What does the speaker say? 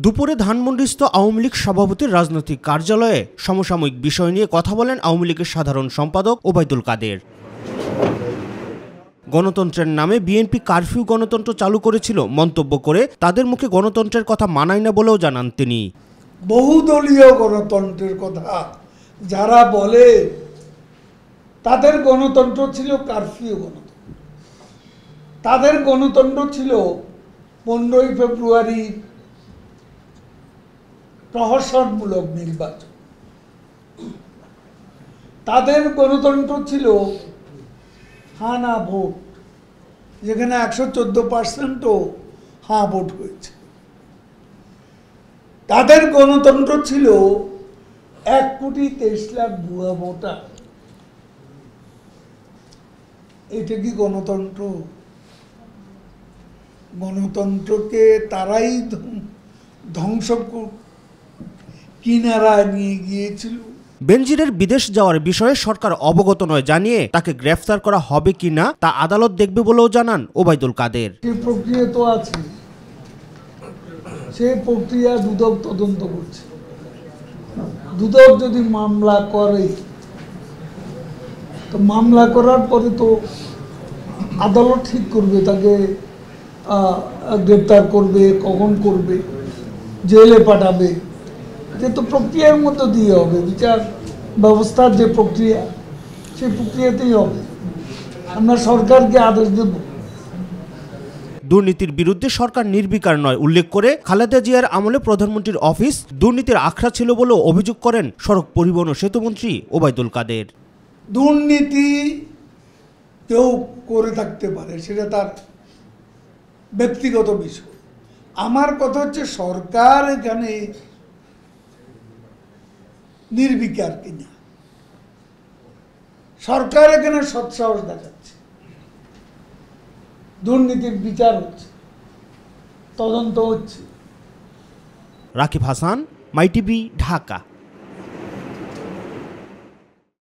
দুপুরে ধানমন্ডিস্থ আওয়ামী লীগ সভাপতির রাজনৈতিক কার্যালয়ে সমসাময়িক বিষয় নিয়ে কথা বলেন আওয়ামী লীগের সাধারণ সম্পাদক ওবায়দুল কাদের। গণতন্ত্রের নামে বিএনপি কারফিউ গণতন্ত্র চালু করেছিল মন্তব্য করে তাদের মুখে গণতন্ত্রের কথা মানায় না বলেও জানান তিনি। বহুদলীয় গণতন্ত্রের কথা যারা বলে তাদের গণতন্ত্র ছিল কারফিউ গণতন্ত্র, তাদের গণতন্ত্র ছিল 15ই ফেব্রুয়ারি প্রহসনমূলক নির্বাচন, তাদের গণতন্ত্র ছিল হ্যাঁ না ভোট, যেখানে 114%ও হ্যাঁ ভোট হয়েছে। তাদের গণতন্ত্র ছিল 1,23,00,000 ভুয়া ভোটার। এটা কি গণতন্ত্র? গণতন্ত্রকে তারাই ধ্বংস কিনারায় নিয়ে গিয়েছিল। বেনজিরের বিদেশ যাওয়ার বিষয়ে সরকার অবগত নয় জানিয়ে তাকে গ্রেফতার করা হবে কিনা তা আদালত দেখবে বলেও জানান ওবায়দুল কাদের। সেই প্রক্রিয়া তো আছে, সেই প্রক্রিয়া দুদক তদন্ত করছে। দুদক যদি মামলা করে তো মামলা করার পরে তো আদালত ঠিক করবে তাকে গ্রেপ্তার করবে, কখন করবে, জেলে পাঠাবে। এটা তো প্রক্রিয়ার মধ্য দিয়ে হবে, বিচার ব্যবস্থার যে প্রক্রিয়া সেই প্রক্রিয়াতেই হবে। আমরা সরকারকে আদেশ দেব। দুর্নীতির বিরুদ্ধে সরকার নির্বিকার নয় উল্লেখ করে খালেদা জিয়ার আমলে প্রধানমন্ত্রীর অফিস দুর্নীতির আখড়া ছিল বলেও অভিযোগ করেন সড়ক পরিবহন ও সেতুমন্ত্রী ওবায়দুল কাদের। দুর্নীতি কেউ করে থাকতে পারে, সেটা তার ব্যক্তিগত বিষয়। আমার কথা হচ্ছে সরকার এখানে নির্বিকার কিনা, সরকার এখানে সৎসাহস দেখাচ্ছে, দুর্নীতির বিচার হচ্ছে, তদন্ত হচ্ছে। রাকিব হাসান, মাই টিভি, ঢাকা।